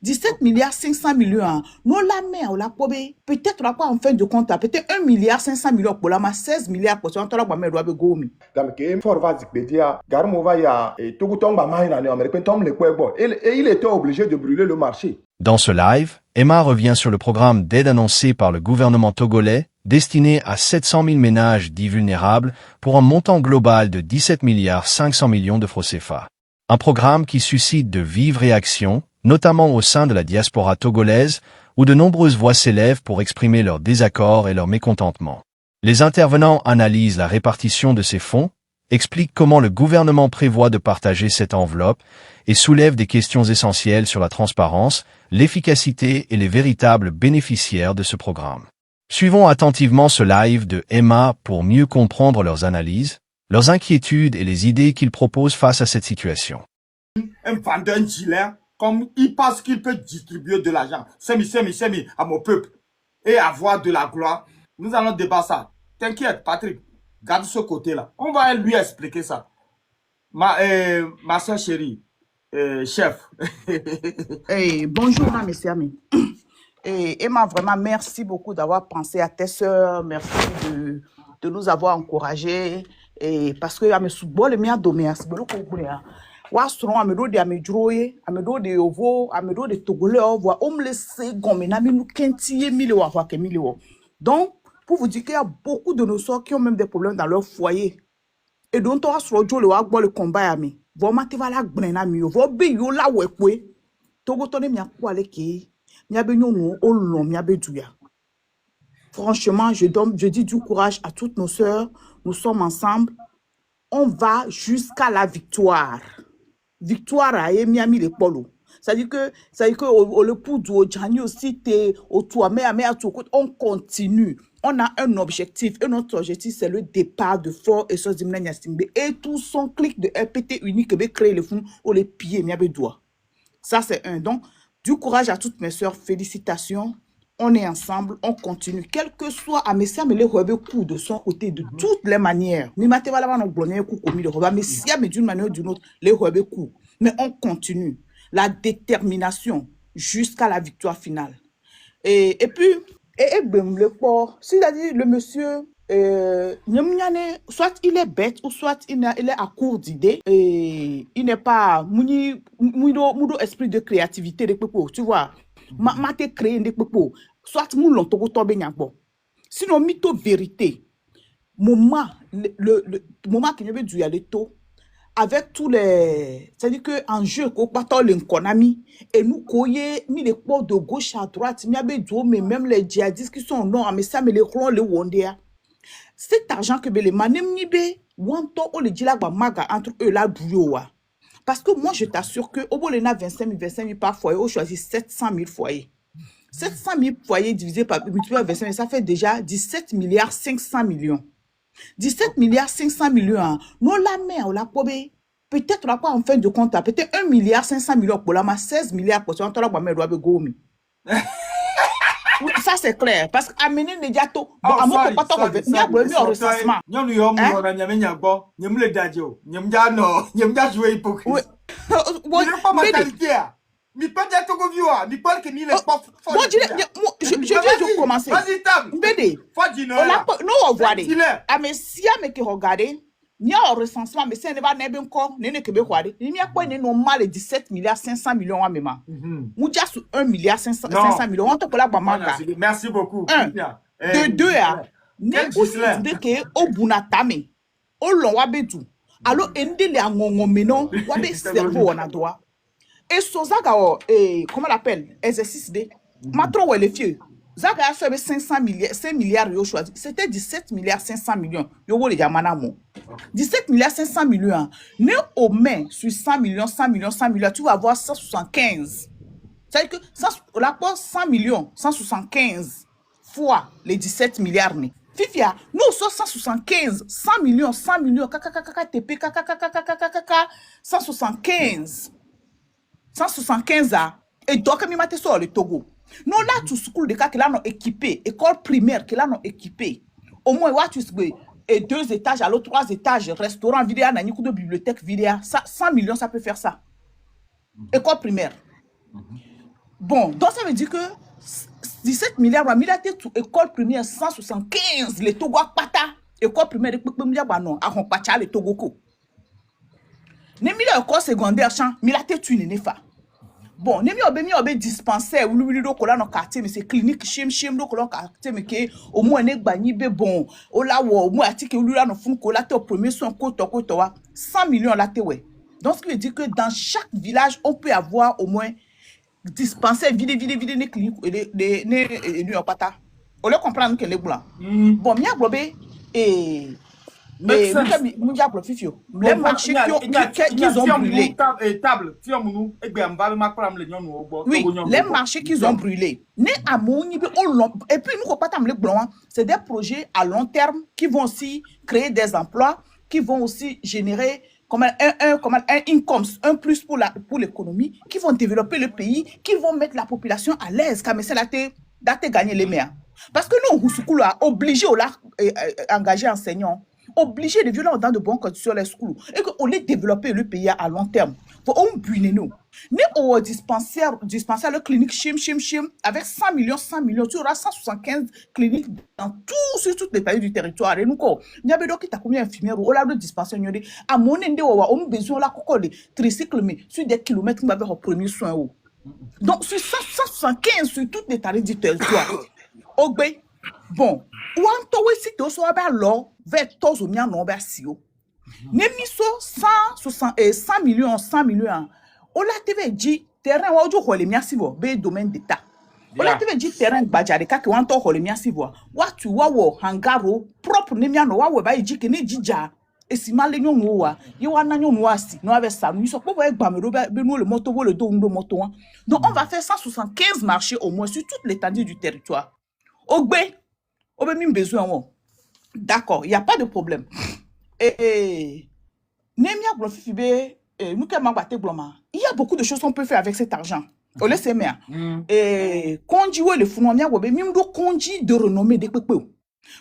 17 milliards 500 millions, hein. Nous la main, la pobé, peut-être là quoi en fin de compte, peut-être 1 milliard 500 millions pour la 16 milliards pour ça, on t'a la boîte de gomi. Comme que fort va dire, Garmova ya et tout tombe à main en américain tombe les poids et il était obligé de brûler le marché. Dans ce live, Emma revient sur le programme d'aide annoncé par le gouvernement togolais, destiné à 700 000 ménages dits vulnérables pour un montant global de 17 milliards 500 millions de francs CFA. Un programme qui suscite de vives réactions, notamment au sein de la diaspora togolaise, où de nombreuses voix s'élèvent pour exprimer leur désaccord et leur mécontentement. Les intervenants analysent la répartition de ces fonds, expliquent comment le gouvernement prévoit de partager cette enveloppe et soulèvent des questions essentielles sur la transparence, l'efficacité et les véritables bénéficiaires de ce programme. Suivons attentivement ce live de Emma pour mieux comprendre leurs analyses, leurs inquiétudes et les idées qu'ils proposent face à cette situation. Un vendeur gilet, comme il pense qu'il peut distribuer de l'argent, semi, à mon peuple, et avoir de la gloire, nous allons débattre ça. T'inquiète, Patrick, garde ce côté-là. On va lui expliquer ça. Ma soeur chérie, chef. Bonjour, messieurs amis. Et Emma, vraiment, merci beaucoup d'avoir pensé à tes sœurs. Merci de nous avoir encouragés. Et parce que me subole mi adome asibelo ko gure wa soro amedo de amedroye amedo de ovo amedo de togolais voit omle se gomena mi nu kentie mille wa ke mille wo. Donc pour vous dire qu'il y a beaucoup de nos soeurs qui ont même des problèmes dans leur foyer et donc toi soro jo le wa gbo le combat ami vo mate va la gbena mi vo be yo la we pe togo to ne mi akwa le ke mi abe nyonu o lo mi abe duya. Franchement, je dis du courage à toutes nos sœurs. Nous sommes ensemble. On va jusqu'à la victoire. Victoire à Miami les polos. C'est-à-dire que au le poudre au Djani aussi au toit mais on continue. On a un objectif et notre objectif c'est le départ de Fort et Sos Dimna Simbe et tout son clic de RPT unique que créer le fond ou les pieds miabe doigt. Ça c'est un. Donc du courage à toutes mes sœurs. Félicitations. On est ensemble, on continue. Quel que soit à Messia, mais les rebeux coup de son côté, de toutes les manières. Ni mateva non blonné coup commis de rebeux, mais si mais d'une manière ou d'une autre, les rebeux coup. Mais on continue. La détermination jusqu'à la victoire finale. Et puis, le port, c'est-à-dire le monsieur, soit il est bête ou soit il est à court d'idées et il n'est pas moudo esprit de créativité de pepo, tu vois. Ma te créé des pepo, soit moulon togo tobe nyakbo. Sinon mytho vérité. Moment le moment qui avait dû aller tôt avec tous les, c'est-à-dire que en jeu ko pato l'enconami et nous koye mis les ports de gauche à droite, mais même les djihadistes qui sont non mais ça mais les clons les wondia. Cet argent que les manem nibe wanto o le dilagba maga entre eux là bouyowa. Parce que moi je t'assure que au Bolena 25 000 par foyer, on choisit 700 000 foyers. 700 000 foyers divisé par multiplié par 25 000, ça fait déjà 17 milliards 500 millions. 17 milliards 500 millions, hein. Nous la main, la pobé. Peut-être là quoi en fin de compte, peut-être 1 milliard 500 millions pour la 16 milliards pour ça, on t'a la boîte de gomi. Oui, ça c'est clair. Parce qu'amener les gâteaux, bon, à moi, pas t'en revenir, il y a un recensement. Nous y joué hypocrite. Oui. Pas ma qualité. Mi pas dire que vous mi pas que mi les pas. Moi, je vais commencer. Vas-y, Tam. Bédé. Non, on voit des. Ah, mais si y a mais qui regardez, il y a un recensement, mais c'est ne va pas encore, n'est que béquade. Il y a quoi, n'est normal 17 milliards 500 millions à même. Moudia sur 1 milliard 500 millions. On te colle à merci beaucoup. De deux, n'est aussi de que au bunatame, au long wabedou. Alors, endele à mon menon, wabé cerveau en a droit. Et so zaga comment l'appelle exercice D matro ouais les filles zaga a fait 500 milliards yo choisi c'était 17 milliards 500 millions yo wo le jamana mo 17 milliards 500 millions né au main sur 100 millions tu vas avoir 175. C'est à dire que la poste 100 millions 175 fois les 17 milliards né Fifia, nous sommes 175, 100 millions, TP, 175. 175 ans. Et donc, il m'a sur le Togo. Nous, là, tout school de cas qui l'ont équipé, école primaire qui l'ont équipé. Au moins, tu sais, et 2 étages, alors 3 étages, restaurant vidéo, de bibliothèque vidéo. Ça, 100 millions, ça peut faire ça. École primaire. Bon, donc ça veut dire que 17 milliards, il a été école primaire 175, les Togo à pata, école primaire de Pépé non, à Rompacha, les Togo ko. Ne mi école secondaire, chan, il a été tué, n'est pas. Bon, ne mi obé dispensaire, ou lui do kola no quartier, mais c'est clinique, chim do kola quartier, mais que au moins ne bani be bon, au la wo, au moins attique, ou lui là no fun kola te au premier soin, koto, 100 millions là te ouais. Donc, ce qui veut dire que dans chaque village, on peut avoir au moins dispensaire vide ne clinique ne pata. On le comprend que les blancs. Bon, mia globé et mia glofifio. Les marchés qu'ils ont brûlés. Oui, les marchés qu'ils ont brûlés. Ne amoni et puis nous pas les blancs, c'est des projets à long terme qui vont aussi créer des emplois, qui vont aussi générer comme un income, un plus pour l'économie, qui vont développer le pays, qui vont mettre la population à l'aise, comme c'est là gagner les mains. Parce que nous, Houssoukoulo a obligé à engager enseignants, obligé de violer dans de bonnes conditions les schools, et qu'on les développer le pays à long terme. Faut on buiner nous. Mais au dispensaire, le clinique chim, avec 100 millions, tu auras 175 cliniques dans sur toutes les pays du territoire. Et nous, il y a des gens qui ont combien d'infirmières ou là de dispensaire, à mon endroit, on a besoin de tricycle, mais sur des kilomètres, on va faire au premier soin. Donc, sur 175 sur toutes les tarifs du territoire. Bon, ou en tout cas, si tu as l'or, vers tous au mien, non, vers si haut. Nemiso 100 millions, on l'a TV dit terrain ou du rôle merci vo be domaine d'état. On l'a TV dit terrain badjare ka ke wanto rôle merci vo. Watu wawo hangaro propre nemia no wawo ba ji ke ne jija esima le nyon wa. Yo wana nyon wasi no avec ça nous so po e gbamero be nous le moto le do ndo moto. Donc on va faire 175 marchés au moins sur toute l'étendue du territoire. Ogbe obe mi besoin won. D'accord, il y a pas de problème. Et Nemia Blofibé, il y a beaucoup de choses qu'on peut faire avec cet argent. On le sait, mais et Konji le Founomia Wobé, même do Konji de renommée des Pépé.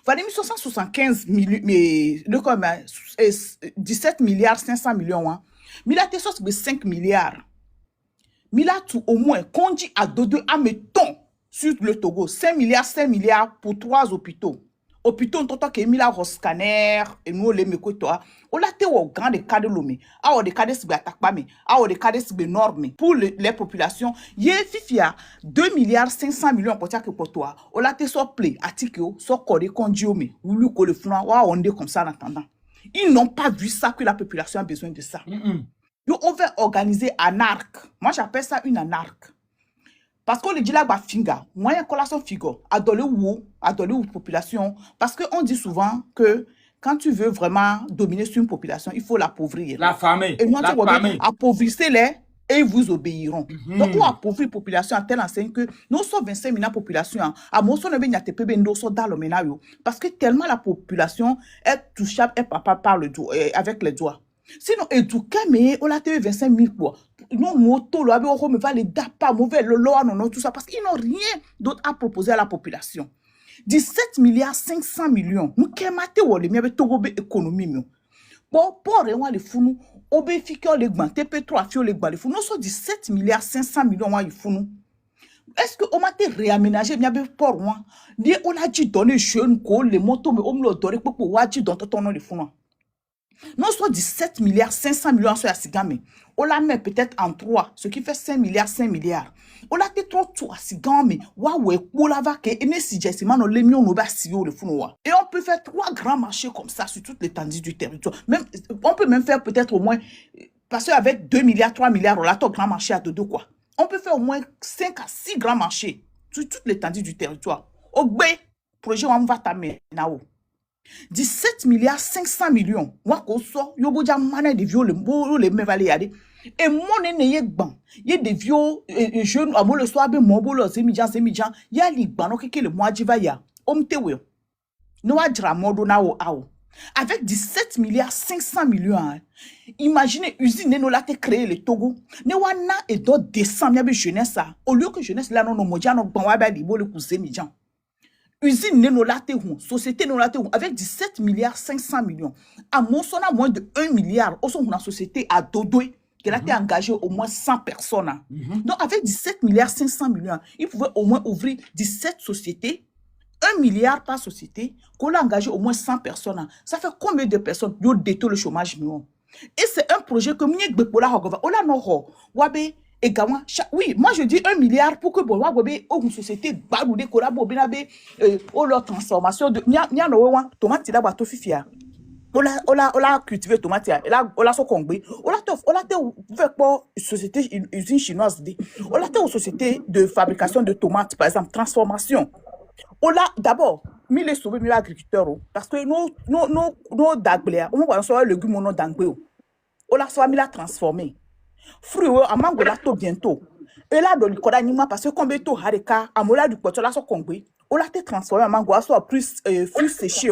Voilà, 175 millions, mais le comme 17 milliards 500 millions, mais la tête de 5 milliards. Mais là, tout au moins, Konji a deux admettons sur le Togo, 5 milliards pour 3 hôpitaux. Hôpitaux tant que Emila scanner et nous les mekotoa on l'a té au grand des cas de l'homme a des cas de attaque a des cas de normes pour les populations yé fifia 2 milliards 500 millions pour que pour toi on l'a té soit play article soit codé condiomé ou lui le flan wa on est comme ça en attendant ils n'ont pas vu ça que la population a besoin de ça. On va organiser un arc, moi j'appelle ça une anarque. Parce qu'on le dit là, finga, moyen collation figo, adoler ou population. Parce qu'on dit souvent que quand tu veux vraiment dominer sur une population, il faut l'appauvrir. La famille. Et moi, appauvrissez-les et ils vous obéiront. Donc, on appauvrit la population à telle enseigne que nous sommes 25 000 population. À mon son, dans le ménage. Parce que tellement la population est touchable avec les doigts. Sinon, éduquer, mais on a TV 25 000 quoi. Non, moto, le abe, me va les dapa, mauvais, le loi, non, tout ça, parce qu'ils n'ont rien d'autre à proposer à la population. 17 milliards 500 millions. Nous, qu'est-ce que les miens togo économie, bon, pour rien, les fous, nous, obéfique, les gants, TP3, fio, les gants, les fous, nous sommes 17 milliards 500 millions, les fous, nous. Est-ce que on m'a réaménagé, bien, pour moi? On a dit donner jeune, les motos, mais on me l'a donné pour pouvoir dire dans ton nom, les fous, non. Non, soit 17 milliards 500 millions sur la cigame. On la met peut-être en 3, ce qui fait 5 milliards, 5 milliards. On la fait 3 à cigame. Waouh, on la va que et on peut faire 3 grands marchés comme ça sur toute l'étendue du territoire. Même, on peut même faire peut-être au moins, parce qu'avec 2 milliards, 3 milliards, on a tout grand marché à deux quoi. On peut faire au moins 5 à 6 grands marchés sur toute l'étendue du territoire. Au B, projet, on va t'amener là-haut. 17 milliards 500 millions. Moi, qu'on sort, yo boja mané de vieux les mevalé et mon ennemi ban. Y a des vieux jeunes à le soir be mon bolo zemidjan y a li ban que le mois d'ivaya. Omtewe. No adra modo na o ao. Avec 17 milliards 500 millions. Imaginez usine no la te créer le Togo. Ne wana et do descend ya be jeunesse au lieu que jeunesse là non moja no ban wa ba li bo le kuzemidjan. Usine Nenolate, société Nenolate, avec 17 milliards 500 millions. À mon son, à moins de 1 milliard, au son de la société à Dodoé, qu'elle a été engagée au moins 100 personnes. Hein. Donc, avec 17 milliards 500 millions, il pouvait au moins ouvrir 17 sociétés, 1 milliard par société, qu'on a engagé au moins 100 personnes. Hein. Ça fait combien de personnes qui ont détruit le chômage? Et c'est un projet que nous avons oui, moi je dis 1 milliard pour que une société baloude leur transformation de tomate là bateau fifia. On a cultivé tomate on a son congrès on a fait pour société usine chinoise on a fait une société de fabrication de tomates par exemple transformation. On a d'abord mis les sauver les agriculteurs parce que nos daglés on va soit légumes non d'anglais. On a soit mis la transformer. Fruit à mango là tout bientôt. Et là dans le code animal parce que comme beto hareka amola du poteau là so congé. On l'a transformé en mango soit plus fruits séchés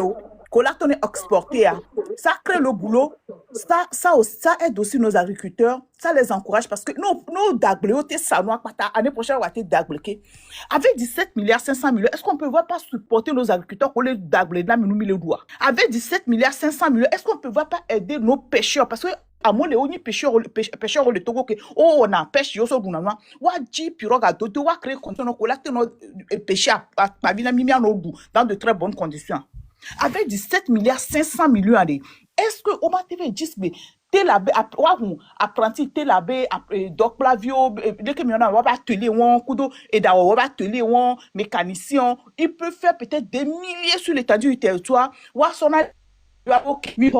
qu'on l'a exporté. Ça crée le boulot. Ça aide aussi nos agriculteurs. Ça les encourage parce que nos daglés ça nous l'année prochaine on va être daglés. Avec 17 milliards 500 millions, est-ce qu'on peut pas supporter nos agriculteurs pour les daglés là mais nous mis le doigt. Avec 17 milliards 500 millions, est-ce qu'on peut pas aider nos pêcheurs parce que à moi les oni pêcheurs le Togo que on a pêche yo so dunanwa wa ji pirogue dodo wa créer conditions ko la no pêcher à vina mimi en obu dans de très bonnes conditions avec 17 milliards 500 millions allez est-ce que on va TV disme telabe apprenti telabe doc plavio dès que on va atelier won kudo et da on va atelier won mécanicien il peut faire peut-être des milliers sur l'étendue du territoire wa sona OK mi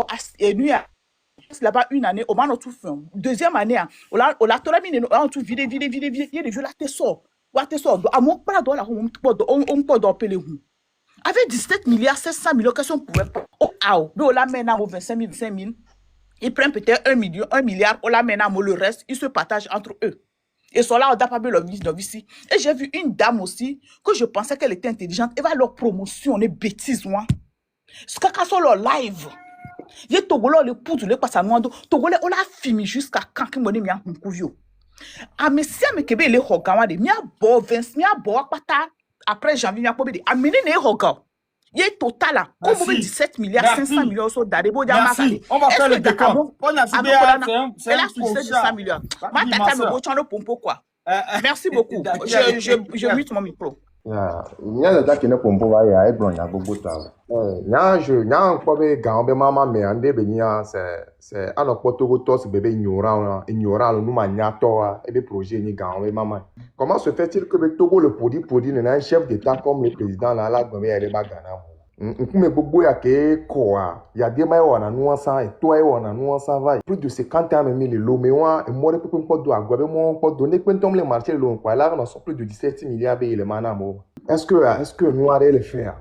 là-bas une année, on m'a tout fait. Deuxième année, on l'a terminé, on a tout vidé, il y a des jeux là, t'es sort. À mon pas dans la on peut d'appeler vous. Avec 17 milliards 700 millions, qu'est-ce qu'on pouvait pas? On la mène à 25 000, ils prennent peut-être 1 milliard, on la mène à le reste, ils se partagent entre eux. Et sont là, on a pas vu leur ici. Et j'ai vu une dame aussi, que je pensais qu'elle était intelligente, elle va leur promotion, les bêtises, moi. Ce qu'elle a sur leur live. Ye Togolais le poudre le passe à nous Togolais on a fini jusqu'à quand qui monnaie mia nkuvio a mesia me kebe le hogawa de mia bo 20 mia bo pata après janvier mia pobe de amene ne hoga ye total comme 17 milliards 500 millions so darebo dia on va faire le décompte on a fait c'est la succès de 100 millions ma tata me bochano pompo quoi merci beaucoup je mute mon micro. Nya da kene pompo va ya egbon ya gbogbo ta nya nko be gan be mama me ande be nya c'est anopo togo tos bébé ignorant nous ma nya to et be projet ni gan be mama comment se fait-il que be Togo le produit ne un chef d'état comme le président là la gombe ya ba Ghana nkume gbogbo ya ke ko ya de mai wana nuansa et toi wana nuansa va plus de 50 ans même le lomewa et moi pe ko do agwa be mo ko donner quantum le marché lo quoi là on a plus de 17 milliards be le manamo est-ce que nous allons le faire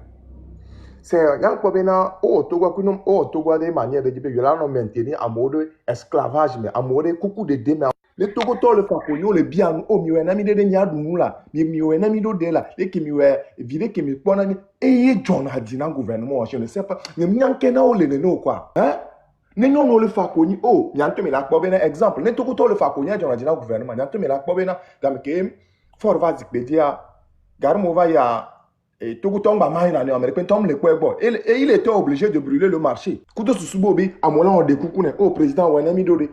c'est un peu bena Togo de manière de dire là on maintenir en mode esclavage mais en mode coucou de demain le Togo to le fakonyo le bien o mi wena mi de nya dunu la mi wena mi do de la et qui mi we vide qui mi pona mi et John a dit dans gouvernement je ne sais pas mais mi anke na o le no quoi hein ne non le fakonyi oh nyanto mi la ko bena exemple ne Togo to le fakonyo John a dit dans gouvernement nyanto mi la ko bena dam ke for va Wikipedia garmo va ya et Togo tomba mahina ne américain tom le kwebo et il était obligé de brûler le marché kuto susubobi amola on dekukune au président wenami dode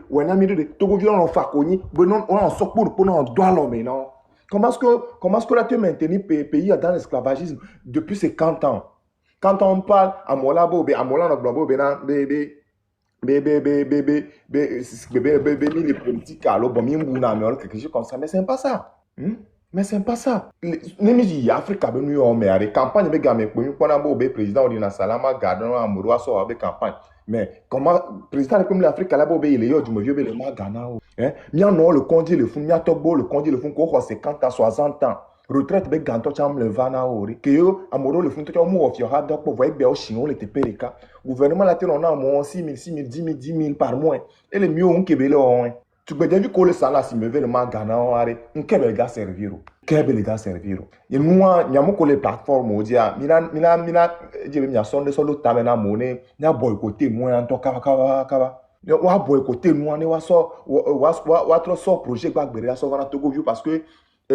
Togo violon on fakoni benon on en sort pour on doit l'homme non comment est-ce que là tu maintenir pays dans l'esclavagisme depuis 50 ans quand on parle amola bobe amola no globo bena bébé les politiques alors bon mi mbuna mais quelque chose comme ça mais c'est pas ça mais c'est pas ça. Les Afrique a venu en mer. Les campagnes de gamé pour nous prendre un président de Salama Gardon Amourou sur avec campagne. Mais comment président comme l'Afrique là bas il est yo du vieux le Ghana hein. Mia non le conduit le fond, mia Togo le conduit le fond ko 50 ans 60 ans. Retraite be ganto cham le vana ori. Que yo Amourou le fond to mo of your hard dog pour voir be o chino le tepereka. Gouvernement là on a mo 6 000 10 000 par mois. Et le mieux on kebele on. Tu peux dire que le salaire si me veut le Ghana on are un kebele ga servir. Kebele ga servir. Et moi nyamo ko les plateformes o dia mina je be mia sonde solo tamena monnaie nya boycotter moi en to kaba wa boycotter moi ne wa trop so projet gba gbere so vana Togo view parce que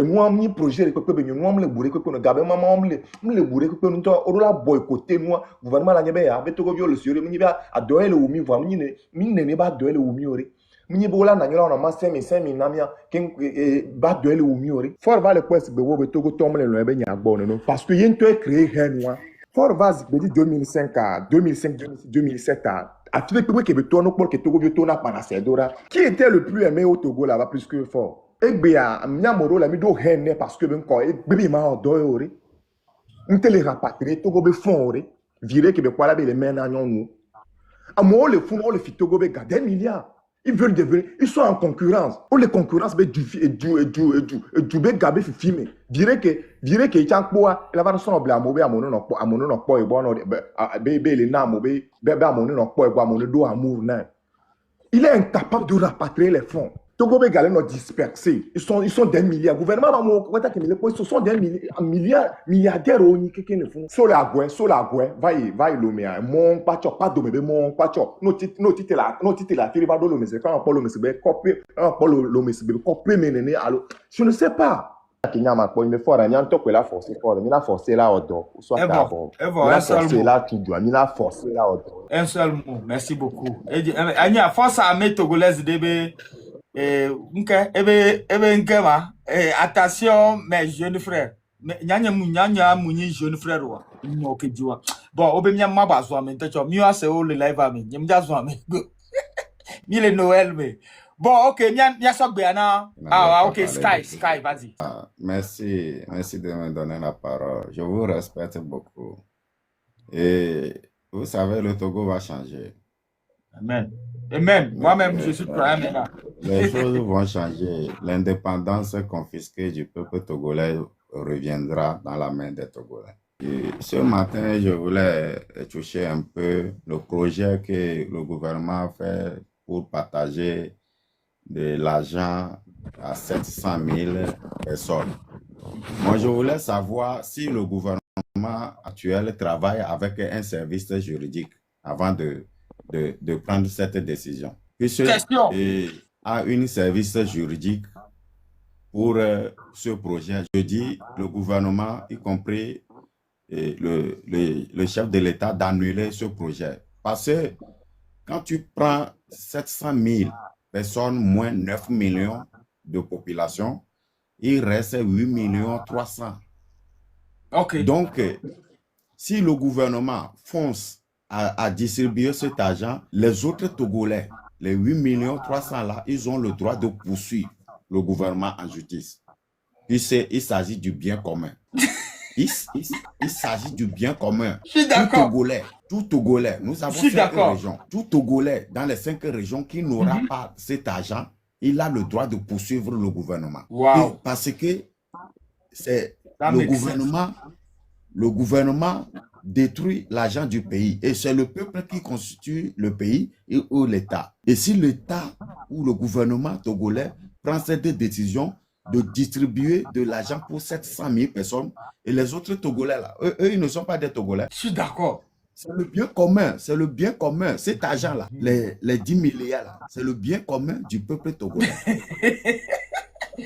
moi mi projet le pepe be moi me le bourrer que no gabe maman me le bourrer que no to o la boycotter moi gouvernement la nyebe ya be Togo view le sérieux mi ba adoye le umi voa mi ne ba doye le umi ori Mini bola na nyola na ma 5 000 na mia ken ba duel ou miori. For va le quest be wo be togo tomle lo be nya gbo no parce que yen to créé henwa. For va be di 2005 à 2007 à tu peux que be to no pour que Togo be to na panacedora. Qui était le plus aimé au Togo là-bas plus que fort? Egbea mnyamoro la mi do henne parce que ben ko egbe ma odo ori. Nte les rapatrier Togo be fond ori. Virer que be kwala be les mains na nyonu. Amo le fond on le fit Togo be garder milliards. Ils veulent devenir, ils sont en concurrence. On les concurrence be du be gabe fi filmer. Virer que chan poa la va son bla mo be amono no po e bono be le na mo be amono no po e bo amono do amour na. Il est incapable de rapatrier les fonds. Togo be galé no dispersé. Ils sont des milliards. Gouvernement va mo kwata ke ils sont des milliardaires au ni keke ne font. So la gwen, va y lomea. Mon pacho pas do bébé mon pacho. No tite la tire va do lo mese quand on parle lo mese be copie, on parle lo mese be copie menene allo. Je ne sais pas. Kinyama ko me fora nyan to la force fora, mi la force là odo. So ta bon. La force là tu dois, mi la force là odo. Un seul mot, merci beaucoup. Anya force armée togolaise debe attention mes jeunes frères. Nyanya munyi jeune frère wa. Mo ke diwa. Bon, obemia maba zo ame techo. Mi wa se o le live ame. Nyemja zo ame. Mi le Noël me. Bon, OK, mia so gbe ana. Ah, OK, Sky, vas-y. Merci de me donner la parole. Je vous respecte beaucoup. Et vous savez, le Togo va changer. Amen. Moi-même, je suis croyant maintenant. Les choses vont changer. L'indépendance confisquée du peuple togolais reviendra dans la main des Togolais. Et ce matin, je voulais toucher un peu le projet que le gouvernement a fait pour partager de l'argent à 700 000 personnes. Moi, je voulais savoir si le gouvernement actuel travaille avec un service juridique avant de prendre cette décision. Puisque a un service juridique pour ce projet. Je dis le gouvernement, y compris le chef de l'État, d'annuler ce projet. Parce que quand tu prends 700 000 personnes, moins 9 millions de population, il reste 8 300 000. OK. Donc, si le gouvernement fonce à distribuer cet argent, les autres Togolais, les 8 300 000 là, ils ont le droit de poursuivre le gouvernement en justice. Il s'agit du bien commun. Il s'agit du bien commun. Je suis d'accord. Tout Togolais, nous avons 5 régions. Tout Togolais dans les 5 régions qui n'aura pas cet argent, il a le droit de poursuivre le gouvernement. Wow. Parce que c'est le gouvernement détruit l'argent du pays et c'est le peuple qui constitue le pays ou l'État. Et si l'État ou le gouvernement togolais prend cette décision de distribuer de l'argent pour 700 000 personnes et les autres Togolais là, eux ils ne sont pas des Togolais. Je suis d'accord. C'est le bien commun, cet argent-là, les 10 milliards là, c'est le bien commun du peuple togolais.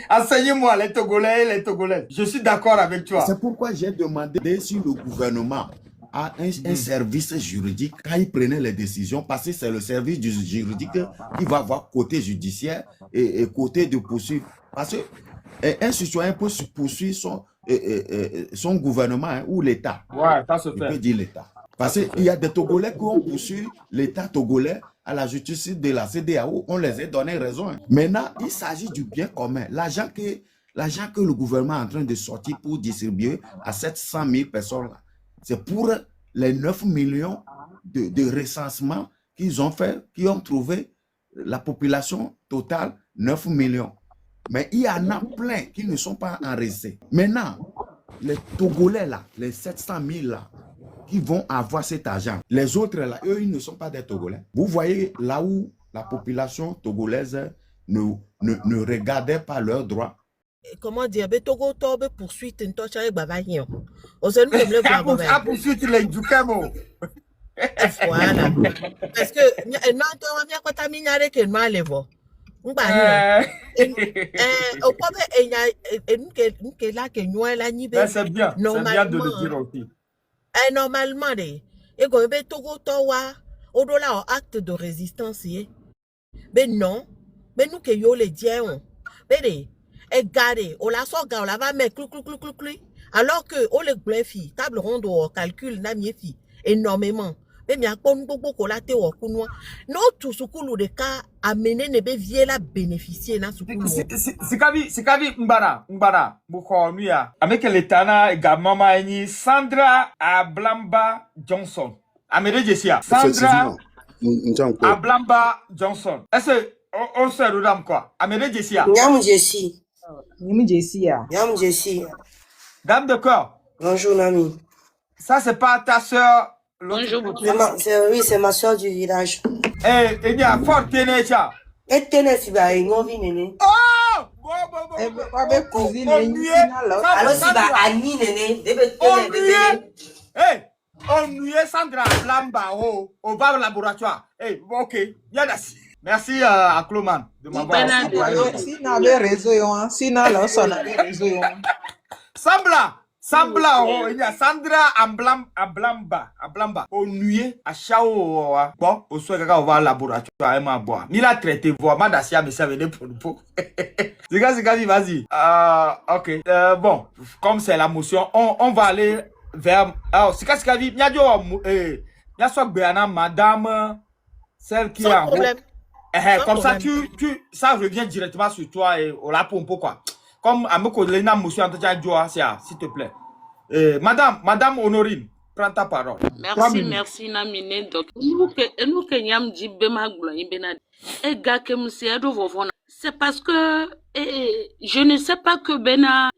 Enseignez-moi les Togolais et les Togolais. Je suis d'accord avec toi. C'est pourquoi j'ai demandé si le gouvernement a un service juridique quand il prenait les décisions, parce que c'est le service du juridique qui va avoir côté judiciaire et côté de poursuivre. Parce qu'un citoyen peut poursuivre son gouvernement ou l'État. Ouais, ça se fait. Il peut dire l'État. Parce qu'il y a des Togolais qui ont poursuivi l'État togolais à la justice de la CEDEAO. On les a donné raison. Maintenant, il s'agit du bien commun. L'argent que le gouvernement est en train de sortir pour distribuer à 700 000 personnes, c'est pour les 9 millions de recensements qu'ils ont fait, qui ont trouvé la population totale 9 millions. Mais il y en a plein qui ne sont pas enregistrés. Maintenant, les Togolais là, les 700 000 là, qui vont avoir cet argent. Les autres là, eux, ils ne sont pas des Togolais. Vous voyez là où la population togolaise ne regardait pas leurs droits. Comment dire, Togo Tobe poursuite une touche avec Babagnon. On se nous le poursuite les Dukamo. Voilà. Parce que non, on vient quand tu as que mal les voix. Au problème, il y a là que nous la nibe. C'est bien. C'est bien de le dire aussi. Normalement, et quand Togo Towa, au-delà acte de résistance, mais non, Mais nous que yo le dions. Bede, et gardez, on la sort, on la va mettre clou. Alors que, on le bluffy, table ronde au calcul, n'a mieux fi, énormément. Mais bien, comme beaucoup la te au counois. Non, tout ce coup, de cas, amener ne be vie la bénéficier, na ce coup. Sikavi Mbana, Bukonuya. Avec l'État, également, Sandra Ablamba Johnson. Amédée Jessia. Sandra Ablamba Johnson. Est-ce que on se regarde quoi? Amédée Jessia. Nyam Jessie. Nyam Jessie. Dame de corps. Bonjour, Nami. Ça, c'est pas ta soeur. Bonjour. Oui, c'est ma soeur du village. Eh, il y a fort Ténécha. Et Ténécha, il y a une Oh! Alors, si va Annie, Néné, Hey! On nuit Sandra Blamba au bar laboratoire. Hey, ok. Yadas. Merci à Cloman de m'avoir. Sambla, il y a Sandra Ablamba. Au nuit, à Chao, bon, au soir, on va au laboratoire, elle m'a boire. Il a traité, voir, Madassia, mais ça venait pour le pot. C'est quasi, vas-y. Ok. Bon, comme c'est la motion, on va aller vers. Alors, c'est quasi, il y a madame, celle qui a. Comme ça, ça revient directement sur toi et au la pompe, quoi. Comme à me coller une motion s'il te plaît. Madame Honorine, prends ta parole. Merci, Namine. Donc, nous que nyam dit bema gloin benad. Et gars que monsieur Adovovona. C'est parce que je ne sais pas que Bena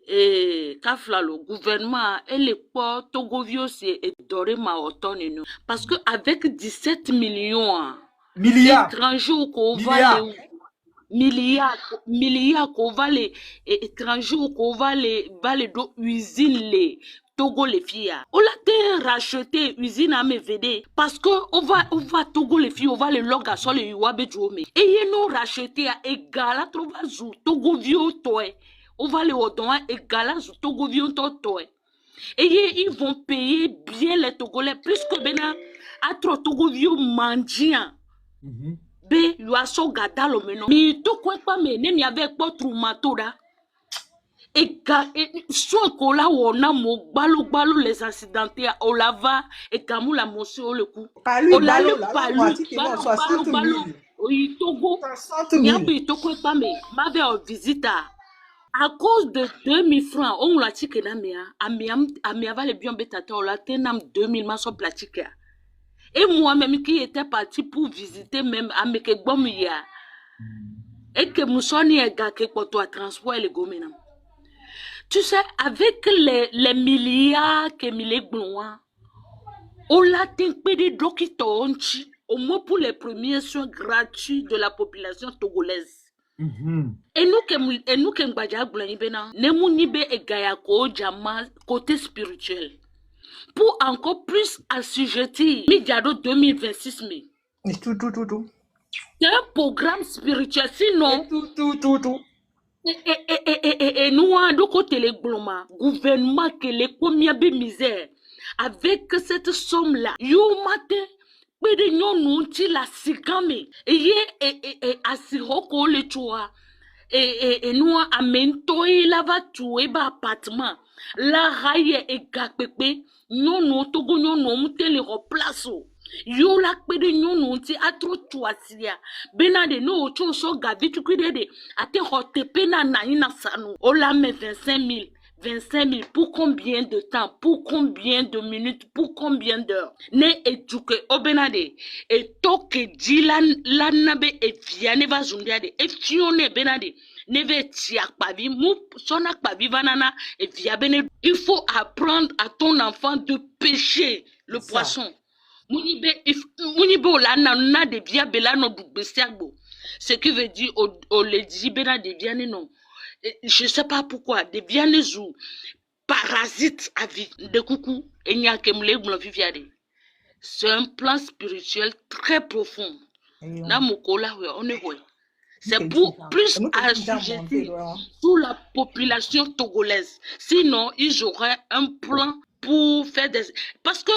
Kafla le gouvernement et les ports Togovio c'est doré ma automne. Parce que avec 17 millions étrangers qu'on va les milliards qu'on va les étrangers qu'on va les do usine les Togo les filles. On l'a racheté usine à me vd parce que on va Togo les filles, on va les loga sur les Yuabe Djome. Et ils nous racheté à égal à trouver Togo vieux toi. On va les odons égal à Togo vieux toi. Et ils vont payer bien les Togolais plus que Bena à trop Togo vieux mandian. B yuaso gada lo meno. Mi to quoi pas me ne mi avec pas traumato da. Et soit qu'on la wona mo balo les accidentés au lava et kamu la motion le coup. O la le balo. Oui Togo. Yabi to quoi pas me m'avait en visite à cause de 2000 francs on la tique na mea ami avait le bien betata on la tenam 2000 maso platique. Et moi-même qui était parti pour visiter même à Mekebomia. Et que Moussoni est gars qui pour toi transport et les gomena. Tu sais, avec les milliards que mis les gloins, on l'a tempé des docteurs au moins pour les premiers soins gratuits de la population togolaise. Et nous qui m'badja gloin bena, ne mounibe et gaya ko jama côté spirituel. Pour encore plus assujettir Midiado 2026 mai. Tout. C'est un programme spirituel, sinon. Tout. Et nous, de côté les gloma, gouvernement que les combien de misère, avec cette somme-là, you matin, mais nous la sigame, et asiroko le choix. Et nous, amento et la va tuer ba appartement. La raille et gakpepe, non, togo non, mute le replace. Yo la pede non, ti atro tuasia. Benade no ocho so gavi tu de ate hote pena na ina sanu. Ola me 25 000 pour combien de temps, pour combien de minutes, pour combien d'heures. Ne eduke obenade et toke dilan lanabe et viane va zundiade et fione benade. Neve tiak pavi mou sonak pavi vanana et via bene. Il faut apprendre à ton enfant de pêcher le poisson. Munibe la na de via belano du bestiagbo. Ce qui veut dire au le dit bena de viane non. Je sais pas pourquoi de viane zou parasite à vie de coucou et nya kemle glo viviade. C'est un plan spirituel très profond. Na mukola on est ouais. C'est pour plus assujettir toute la population togolaise. Sinon, ils auraient un plan pour faire des... Parce que,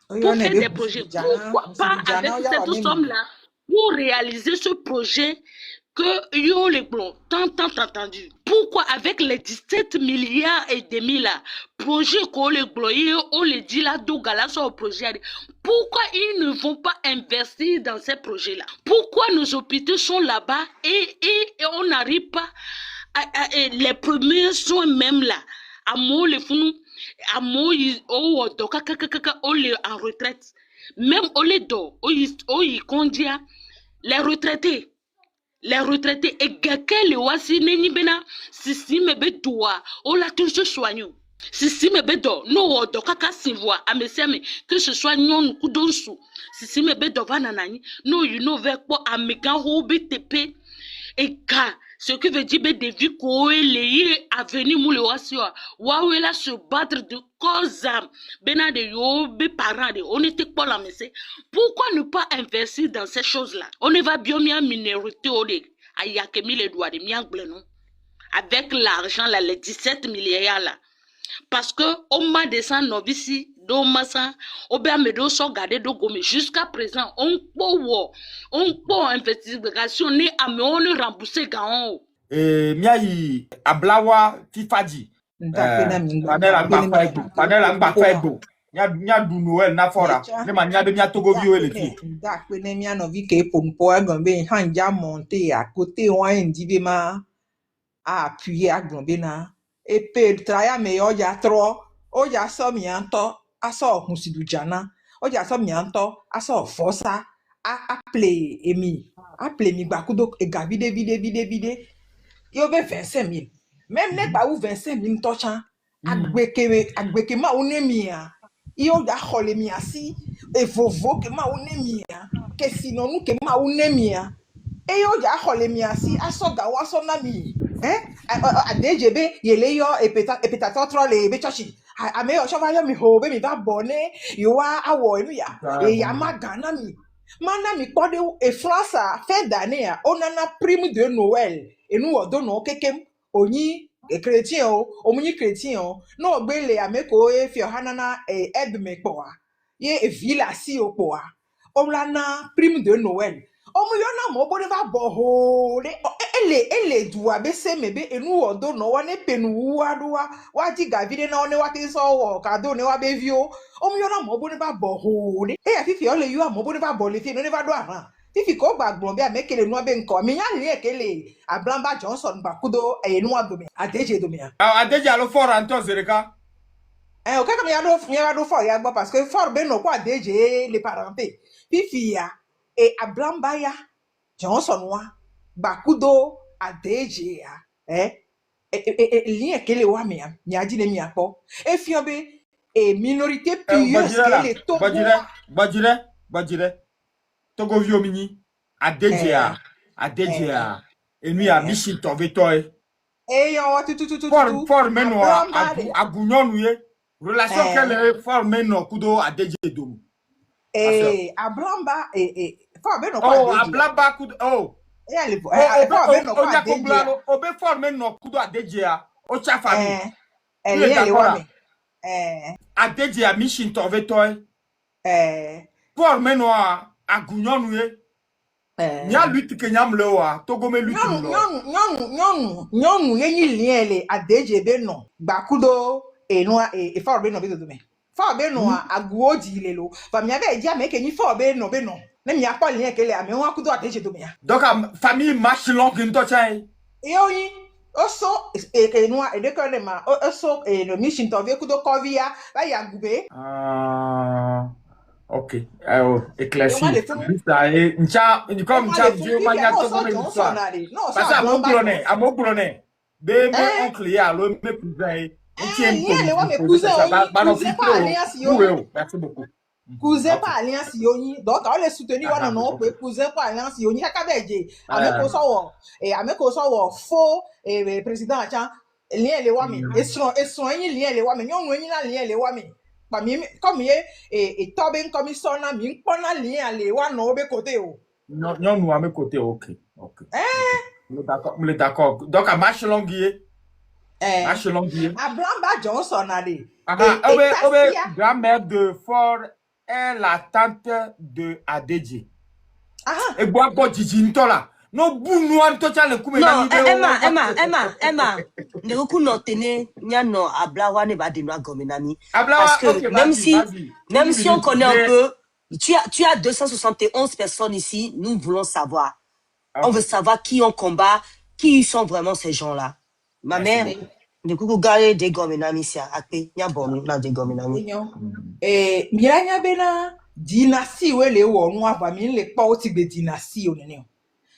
pour faire des projets. Pourquoi pas avec cette somme-là pour réaliser ce projet que yo les blancs tant entendu? Pourquoi avec les 17 milliards et demi là, projet qu'on les blancs, on les dit là, Dogala sur le projet, pourquoi ils ne vont pas investir dans ces projets-là? Pourquoi nos hôpitaux sont là-bas et on n'arrive pas à les premiers soins même là, à moi les fous, à moi on les en retraite, même on les do, on y conduit les retraités et quelqu'un le wasi neni bena si me be doa o la tun se soignou si me be do no do kaka sivoa amesiame que ce soit nyon kudonsu si me be do vananani no you know vers quoi amegan ho btp et ka ce qui veut dire des vies ko les avenir mou le wasi wa la se battre de cause bena de yo be parents de on était pas la messe. Pourquoi ne pas investir dans ces choses-là? On ne va bien mieux minorité au dé ayakemi les doigts de miangle non avec l'argent là les 17 milliards là parce que on m'a descend novici do massa au bien me do so garder do gomme jusqu'à présent on peut investigation ne a me on rembourser gaon miayi ablawa tifadi panel ang bakfego nya du Noël na fora ne ma nya be nya togo bio le fi Ndakpe ne mia no vi ke ponpo agombe hanja monter à côté on indibe ma a appuyer agombe na e pe traya me o ya tro o ya so mi anto aso hunsidu jana o ya so mi anto aso forsa a play mi gbakudo e ga vide yo be 25,000 même ne pa ou 25,000 tochan agbeke ma onemia yo da khole mi asi e vovo ke ma onemia ke sinonu ke ma onemia e yo da khole mi asi aso ga wa so na mi adejebe yele yo epeta trole be chochi ame yo shova mi ho be mi ba bone yo wa awo enu ya e ya magana mi mana mi kode e France fait d'année onana prime de Noël et nous donnons kekem oni chrétien o muni chrétien no gbele ameko e fi hanana aide me poa ye e villa si o poa o lana prime de Noël o mu yona mo bo va bo ho ele duwa be se mebe enu odo no wa ne penu wa ti gavide na one wa ti so wo ka do ne wa be vi o mu yona mo bo va bo ho e ya fifi o le yu mo bo va bo le fi no ne va do aran fifi ko gbagbon be amekele nu be nko mi yan ni ekele Ablamba Johnson bakudo enu adomi adeje domi adeje alo for anto zereka o ka mi ya do for ya gbo parce que for be no ko adeje les parentés fifi ya e Ablamba ya Johnson wa bakudo adeje ya li ekele wa mi ya di le mi apo e fi obe minorité pieuse que les togo Bajire Togo viomini adejea enu ya mission tovetoy yo for meno agunyonu ye relation kele for meno kudo adeje domu Ablamba for meno ko Ablamba kudo for meno ko adeje obe for meno kudo adejea o cha fami le wa mi adejea mission tovetoy for meno agunyonu ye nya lutte ke nyam lewa togo me lutte nyonu yenyi liele adeje be no gbakudo enua e fa be no be do me fa be no aguodi lelo fa mi ave dia me ke ni fa be no na mi akọ lien kele ame won akudo adeje do me ya donc famille marche long ndo chai yoyin oso enua edekole ma oso no mission to ve kudo kovia la ya gube ok éclairci ça et ncha comme ncha Dieu mania to comme ça parce que amo cloné be me oncle ya lo me cousin merci beaucoup cousin par alliance yoni donc on les soutenir on non peut cousin par alliance yoni akabeje ameko so wo faux président acha lien le wa mi esron yin lien le wa mi nyonu yin na lien le wa mi comme et tobin comme ça na mi pona lien ale wa no be côté o non nous à mes côtés ok d'accord donc à marche longuier Ablamba Johnson ale grand-mère de Fort est la tante de Adedje. Ah, Et bois bon Ntola. No bounouan tocha le kume Non, na Emma. Ne beaucoup non tenez, n'y a non à blawa ne va dénoir gomenami. Ablawa, Parce que ok, même vas-y. si on connaît un peu, tu as 271 personnes ici, nous voulons savoir. On veut savoir qui on combat, qui sont vraiment ces gens-là. Ma mère, ne coucou gare des gomenami si a akpe, n'y a bon na des gomenami. Miranya bena dynastie we le wo no ava mi le pa oti be dynastie o nene.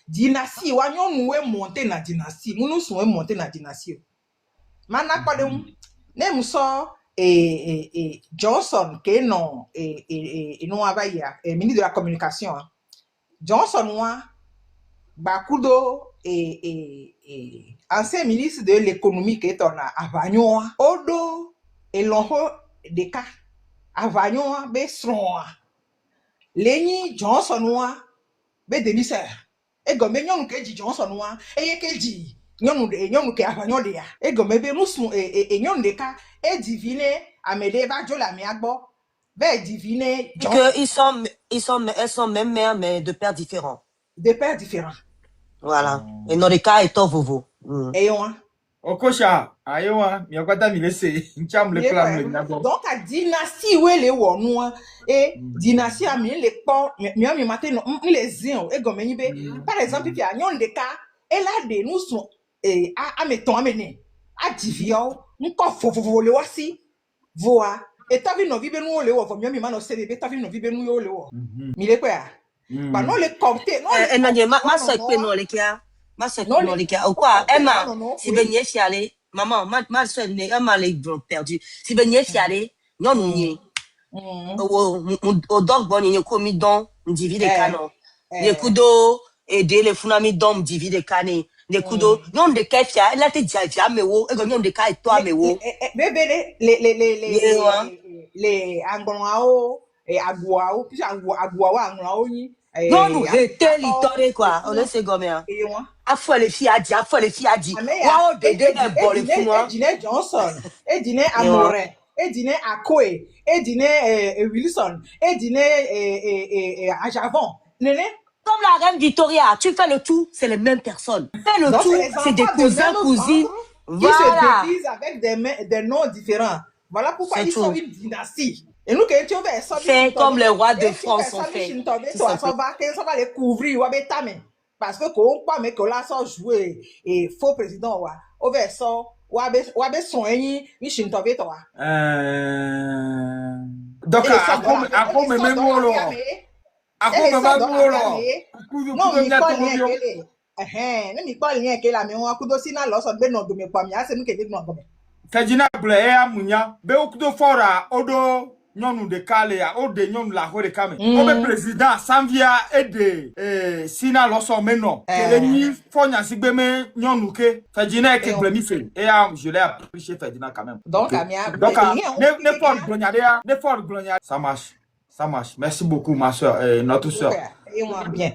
Dynastie wa nyon we monter na dynastie, munu so we monter na dynastie. Mana kwa de ne muso Johnson ke non non ava ya ministre de la communication. Johnson wa bakudo ancien ministre de l'économie qui est en avanyo odo elonho deka avanyo be sron leni Johnson wa be démissaire e gombe nyonu ke ji Johnson wa e ke ji nyonu ke avanyo de ya e gombe be musu nyonu deka e divine amede ba jola mi agbo be divine Que ils sont même mères mais de pères différents. de pères différents. Voilà. Et dans les cas étant vovo. Et yo Okosha, ayowa, mi okata mi lese, ncham le plan le nabo. donc la dynastie où elle est wonu et dynastie a mis les pont mi matin non les zin et gomme be par exemple puis a nyon de cas et là de nous sont a mettons amener a divio nko fofo le wasi voa et ta vie no vibe nous le wo mi ma no célébrer ta vie no vibe nous yo le wo mi le quoi ba non le compter non ma so pe no le kia ma so pe no le kia ou quoi Emma si benye fiale maman ma so ne Emma les perdu si benye fiale non ni o dog bon ni ko mi don divide canon les kudo et de les funami don divide cané les kudo non de kefia la te dia me wo e go non de kai to me wo bébé les anglao et aguao puis aguao anglao ni non nous était l'histoire quoi on le sait gomme afo les filles a dit wa o de bon le fún wa Dine Johnson et Dine Amore et Dine Akoe et Dine Wilson et Dine Ajavon nene comme la reine Victoria tu fais le tout c'est les mêmes personnes fais le tout c'est des cousins cousines qui se déguisent avec des noms différents voilà pourquoi ils sont une dynastie. Et nous, quand tu vas faire comme les rois de France ont fait. Ça va les couvrir, parce que quand on parle, mais que là, ça joue et faux président, on va ça, on va soigner, mais je ne t'en vais pas. Donc, à quoi me mémolo? À quoi me mémolo? Non, mais pas lien que les. Ne me pas lien que la mais on a coup d'ossi na loss de non de me pas mia, c'est nous qui dit non. Ferdinand Blé et Amunya, be okudo fora odo nyonu de kale ya ode nyonu la ho de kame obe président Sanvia et de sina loso meno kele ni fonya sigbeme nyonu ke Ferdinand ke blemi fait et je l'ai apprécié Ferdinand quand même donc ne fort glognade ne fort glognade ça marche merci beaucoup ma soeur notre soeur et moi bien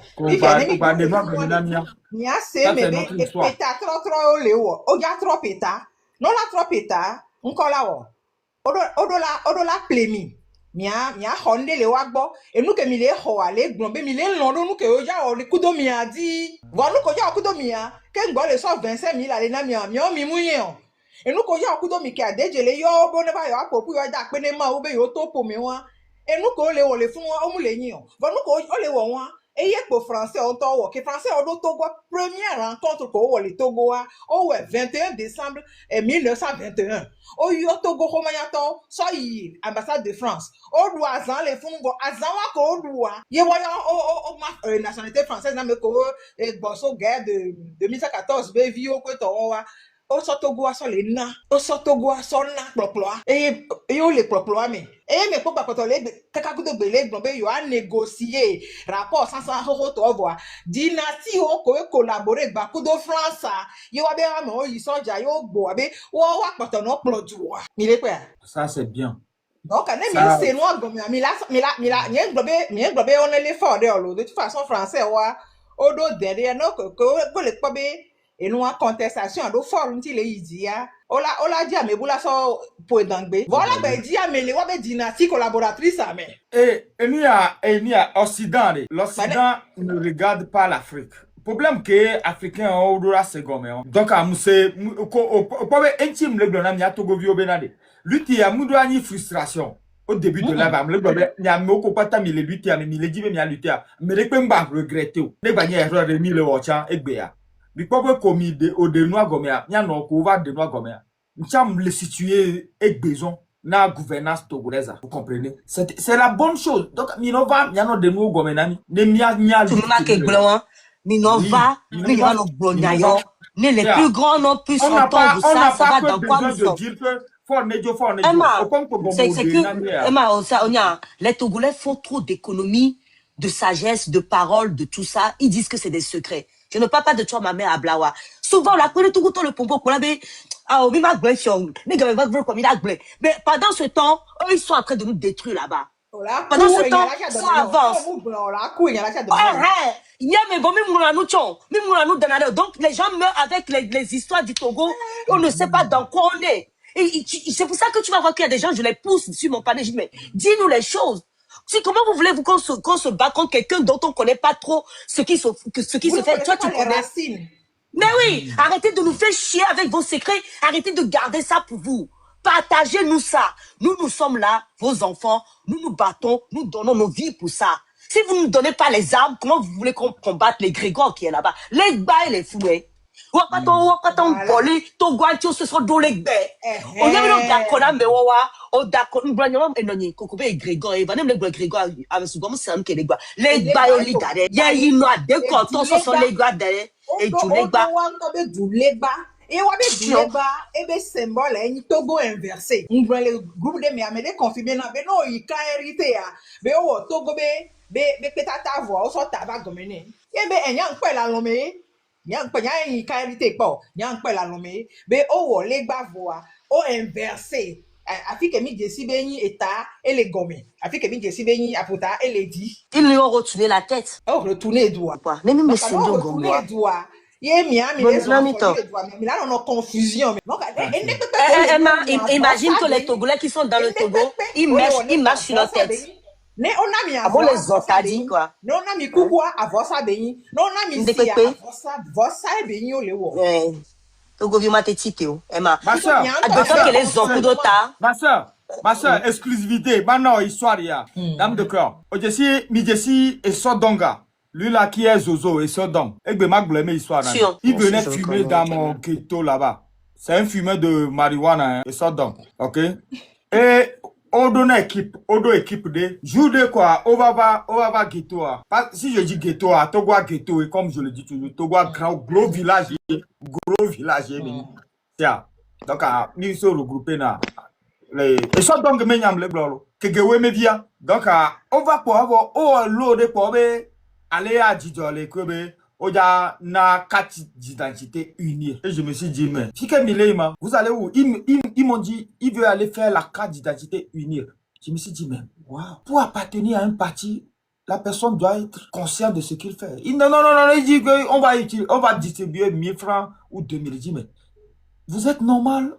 va de moi glognade mia c'est mais peta trop le wo o ja trop peta non la trop peta nkola wo odola plemi mia honde le wagbo enu ke mi le ho ale gbon be mi le lon nu ke o ja o le kudo mi adi wonu ko ja kudo mi a ke ngbo le so 25,000 ale na mi mi mu yen o enu ko ja kudo mi ke Adedje le yo bo ne ba yo apopu yo da pe ne ma o be yo to po mi wa enu ko le wo le fun o mu le yin o wonu ko o le wo won eye po français on to wo ke français o do Togo première rencontre ko wo le Togo wa o 21 décembre 1921 o yo Togo ko mayato so yi ambassade de France o do azan le fun go azan wa ko do wa ye wo o ma nationalité française na me ko so guerre de 2014 be vi o ko to wa o so Togo wa so le na o so Togo wa so na ploplo e yo le ploplo mi e me po pa ko to le kaka ku do gbele gbon be yo a négocier rapport sans ho to voir dynastie o ko collaborer gba ku do France yo wa be ma o yi soja yo gbo abi wo wa poto no ploju wa mi le pe ça c'est bien donc ane mi c'est noir gbo mi la nyen gbo be on le fort de toute façon français wa o do derrière no ko le po be et nous en contestation do forum ti le idia ola dia me bula so po dangbe voilà be dia me le wa be dynastie collaboratrice ame Et il y a Occident. L'Occident ne regarde pas l'Afrique. Problème que Africain ont la seconde. Donc, c'est intime le gouvernement y a Togo vio benade. Lui qui a moudou une frustration au début de la bam le gouvernement y a moko pata mi le lui qui a mi le dit mi a lutter. Mais le pemba regretter. Ne ba ni erreur de mi le watchan egbea. Bi popo komi de o de noa gomea. Nya no ko va de noa gomea. M'cham le situer besoin na gouvernance togolaise, vous comprenez? C'est la bonne chose. Donc, Minova, il y a de nouveaux gouvernements. Ne mia tu me marques blanc, Minova, Minova no blonyayo. Mais les plus grands n'ont pu s'entendre ça va dans quoi nous sommes. Emma, Emma, les Togolais font trop d'économies, de sagesse, de paroles, de tout ça. Ils disent que c'est des secrets. Je ne parle pas de toi, ma mère, à Blawa. Souvent, la première tout le pompo, pour la mais pendant ce temps, eux, ils sont en train de nous détruire là-bas. Pendant ce temps, ça avance. Donc, les gens meurent avec les histoires du Togo. On ne sait pas dans quoi on est. Et c'est pour ça que tu vas voir qu'il y a des gens, je les pousse sur mon panier. Je dis, mais dis-nous les choses. Comment vous voulez qu'on se bat contre quelqu'un dont on ne connaît pas trop ce qui se fait? Toi, tu connais. Mais oui, arrêtez de nous faire chier avec vos secrets. Arrêtez de garder ça pour vous. Partagez-nous ça. Nous sommes là, vos enfants. Nous nous battons. Nous donnons nos vies pour ça. Si vous ne nous donnez pas les armes, comment vous voulez qu'on combatte les Grégor qui est là-bas? Les bas et les fouets. Wakaton volé, ton guantio ce sont dans les baies. On y a le d'accord, mais on d'accord, nous blanchons et non, Kokobe et Grégor, et Vanem le Grégor, avec ce gomme, c'est un qui les bas. Les bas au lit d'aller. Il y a une noix de canton, ce sont les gars d'aller. Et tu les bas. Et on va dire et be symbole en Togo inversé. On voit le groupe de mes confirmé na be no il ka hérité ya. Be o Togo be petata voix so tabac gomene. E be enyan pe la lomé. Nyan pe nyan il ka hérité po. Nyan pe la lomé. Be o le gba voix o inversé. Afike mi jesi beni eta et les gomé. Afike mi jesi beni apota et les dit. Ils lui ont retourné la tête. Oh retourner doigt. Même me c'est de gomé. Confusion. Imagine que les Togolais qui sont dans le Togo, ils marchent sur leur tête. Avant les otadis, quoi. Non, on a mis coucou à vossa béni. Non, on a mis vossa béni au léo. Togo vient mathétique, Emma. Ma soeur, ma soeur, exclusivité. Maintenant, histoire, il y a. Dame de cœur. Mijesi et Sodonga. Lui là qui est Zozo et Sodom. Il venait fumer dans mon ghetto là-bas. C'est un fumeur de marijuana et Sodom. Ok? Et on donne équipe de jour de quoi? On va ghetto. Si je dis ghetto, Togo ghetto et comme je le dis toujours, Togo gros village. Tiens. Donc, nous sommes regroupés là. Et Sodom que menyam le blolo. Que me via. Donc, on va pour avoir l'eau de pour aller à Djidjole, Oya na carte d'identité unie. Et je me suis dit, mais, vous allez où? Ils m'ont dit, ils veulent aller faire la carte d'identité unie. Je me suis dit, mais, wow. Pour appartenir à un parti, la personne doit être consciente de ce qu'il fait. Non, il dit qu'on va distribuer 1000 francs ou 2000. Je dis, mais, vous êtes normal?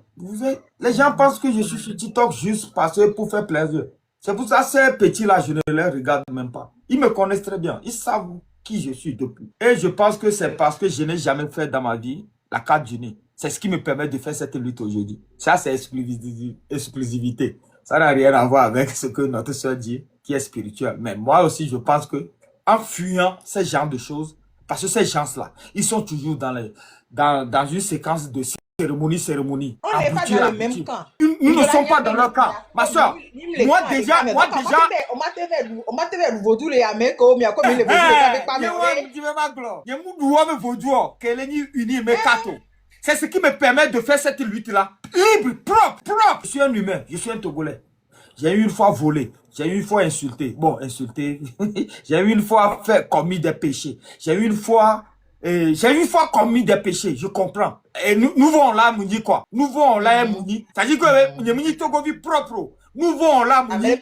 Les gens pensent que je suis sur TikTok juste pour faire plaisir. C'est pour ça, ces petits-là, je ne les regarde même pas. Ils me connaissent très bien. Ils savent qui je suis depuis. Et je pense que c'est parce que je n'ai jamais fait dans ma vie la carte d'unie. C'est ce qui me permet de faire cette lutte aujourd'hui. Ça, c'est exclusivité. Ça n'a rien à voir avec ce que notre soeur dit, qui est spirituel. Mais moi aussi, je pense que en fuyant ce genre de choses, parce que ces gens-là, ils sont toujours dans une séquence de cérémonie. On n'est pas dans le même camp. Nous ne sommes pas dans leur camp. Ma soeur, moi déjà. On m'a fait vaudou les amèques, comme il y a comme les vaudou avec pas c'est ce qui me permet de faire cette lutte-là. Libre, propre. Je suis un humain, je suis un Togolais. J'ai une fois volé, j'ai une fois insulté. Bon, insulté. J'ai une fois commis des péchés. J'ai une fois commis des péchés, je comprends. Et nous voulons là, Mouni quoi. Nous voulons là, Mouni. Ça dit que nous Mouni Togovi propre. Nous voulons là, Mouni.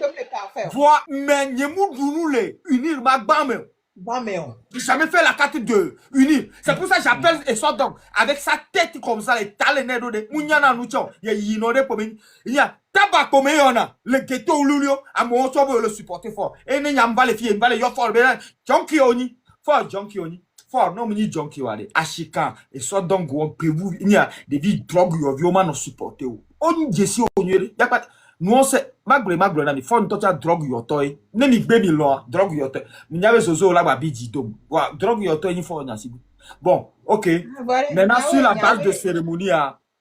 Voir, mais nous les unir ma bam. Jamais fait la carte de unie. C'est pour ça que j'appelle et soit donc avec sa tête comme ça, les talents de Mounyana Nouchon. Il y a inondé pour il y a tabac comme il y en a. Le ghetto Lulio, à mon somme le supporter fort. Et il y a un balai fille, un balai yo fort, Junkie Oni, fort Junkie Oni. Fort, non, mais Junkie Wale, Ashika, et soit donc, il y a des vies drogues, violement non supporter. On dit si on y est, nous on sait, magre, il faut une total drogue yotoy. Nemi baby law, drogue yotoy. M'yave zozo là, babi tom. Wa, drogue yotoy, il faut un asibu. Bon, ok. Maintenant, sur la base de cérémonie,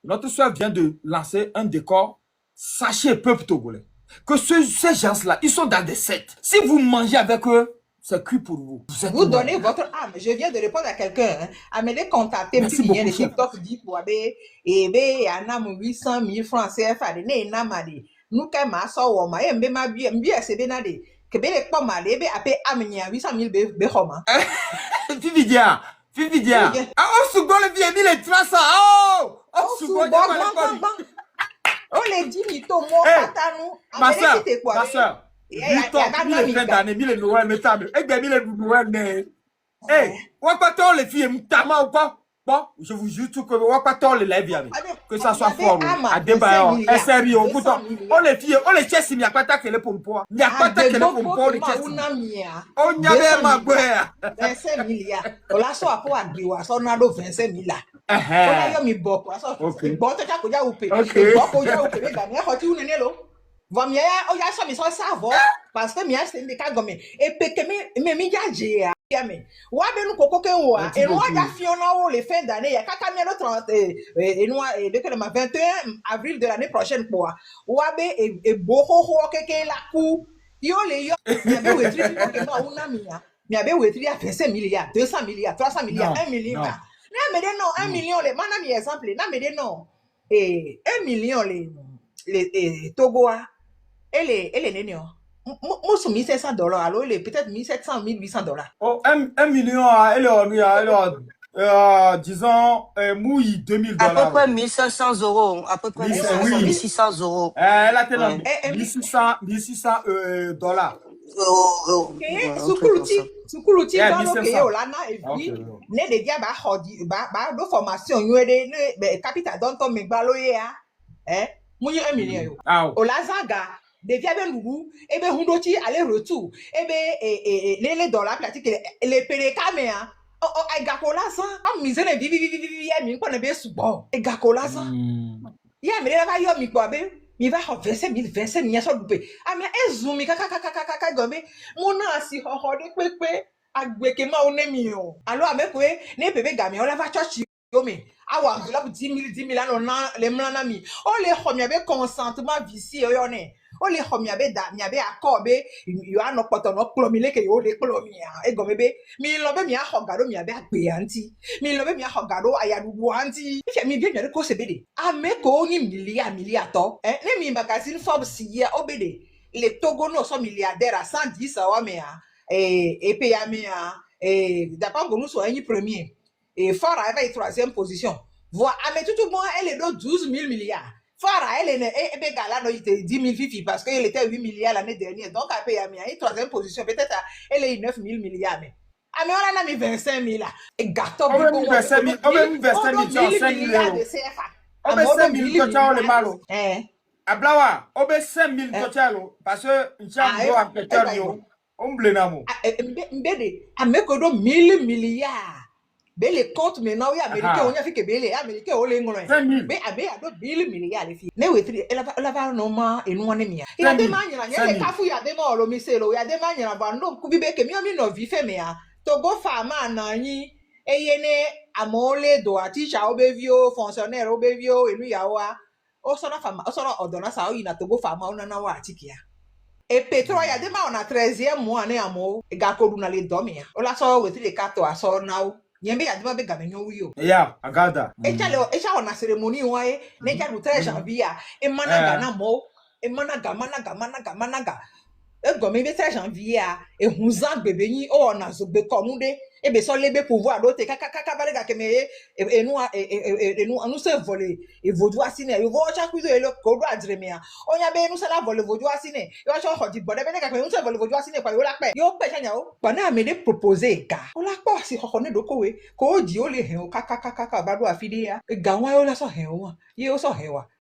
notre soeur vient de lancer un décor. Sachez, peuple togolais, que ces gens-là, ils sont dans des sectes. Si vous mangez avec eux, c'est cuit pour vous. Vous donnez votre âme. Je viens de répondre à quelqu'un. Amenez contacter Merci beaucoup, de TikTok dit pour abe ebe anam 800 000 francs CFA de ne namade. Nous quand ma so wo ma embe ma bi ese na de que be le pas mal ebe ape amnya 800 000 be homa. Fividia. Ah, on se gole bien mis les traces. Oh, on se gole on les dit mito mo patanu. Ma soeur. 8 ans, 1000 d'années, 1000 Noël, mais ça, et bien 1000 Noël, mais. Eh, Wakaton, les filles, Mutama ou pas? Bon, je vous jure tout que Wakaton, les lèvres, que ça soit fort, à débat, SRI, au bouton. On les filles, on les chesse, il n'y a pas de les pompois. Il n'y a pas de les pompois, les chesse. On y avait ma guerre. 25 milliards. On l'a soit pour agriwa, son ado 25 milliards. On a eu mi boko, bon, tu as déjà oupé. Boko, ya oupé, mais gagné, tu ou nenelo. Vamia oya so mi so savo parce que mi a se ndika gomi e peke me mi jaje ya me wa be nu koko ke wo e no ja fiona wo le fin d'année ya kaka mi le 30 et no de que le 21 avril de l'année prochaine quoi wa be e boho ho keke la ku yo le yo mi be wetri ke ma una mi be wetri a 25 milliards 200 milliards 300 milliards 1 milliard na me de non 1 million le mana mi exemple na me de non 1 million les Togo elle est née moi sur $1,500 alors elle est peut-être $1,700 $1,800. Oh, 1 million elle est disons mouille $2,000. À peu près 1,500 €, à peu près 1,600 €. Elle a tellement $1,600. Sukuluti dans le pays olana et puis ne de dia ba do formation yo de capital don to me gbaloye mouille 1 million yo olazaga de via ben lugu ebe hundochi aller retour ebe les dollars pratique les pere kamea egakola san am misere vivi mi ko na be subo egakola san ya me va yo mi ko be mi va 25 000 so dupe ami ezumi kaka gombe mona si ho de pepe agbeke ma onemi o alo amekwe ne bebe gami o la va church yo me awa la 10 000 na le mlana mi o le khomia be consentement vicieux yo ne o le khomia be da mi be akobe yo ano poto no plomile ke yo le plomia e gomebe mi lo be mi ahogado mi be agbe anti mi lo be mi ahogado ayadubu anti mi bien mi ko sebede ameko ni milia to ne mi magazine Forbes hier obede les Togo no sont milliardaires à 110 wa me et PA me d'après nous so un premier et Fara avait 3e position. Voilà, mais tout le monde, elle est de 12 000 milliards. Fara, elle est gala, il était 10 000 fifi parce qu'elle était 8 milliards l'année dernière. Donc, elle paye 3e position. Peut-être elle est 9 000 milliards. Mais on a mis 25 000 là. Et gâteau, on a mis 25 000 milliards de CFA. On met 5 000 le malo. Ablawa, on met 5 000 parce que une chambre doit en on blenamo. Mbede, amekodo 1000 milliards. Mais les comptes maintenant, oui, américains, on a fait que les américains, on les ngolé. Mais abe a do 1000 milliards les filles. Ne wetri, elle va normal et nous on est mia. Il y a des manières, il y a des cafous, il y a des morts, il y a des manières, avant kubibe que mi no vi fait mea. Togo fama nani, et yene amole do atisha obevio, fonctionnaire obevio, et nous yawa. O sona fama, o sona ordonna ça, il na Togo fama, on en a wa atikia. Et pétrole, il y a des gens, on a 13e mois, on est à mot, et gako dans les dormir. On la sort, wetri les cartes à sort now. Yembe ya dima be gamenyo wiyo. Yeah, agada. Echa wana cérémonie wae, neja du 13 janvier, e managa na mo, e managa. e gomi be 13 janvier a e hunzan bebe yin o na zo be komude e be so lebe pouvoir do te kaka bale ga keme e nous nous se voler e vodu asine e vo cha kuzo e lo ko do adremia onya be nous se la voler vodu asine e wa cho hodi bode be ga keme nous se voler vodu asine kwa yo la pe chanya o bana me de proposer ga o la po si koko ne do ko we ko di o le hen o kaka ba do afide ya ga wa yo la so hen o ye o so hen wa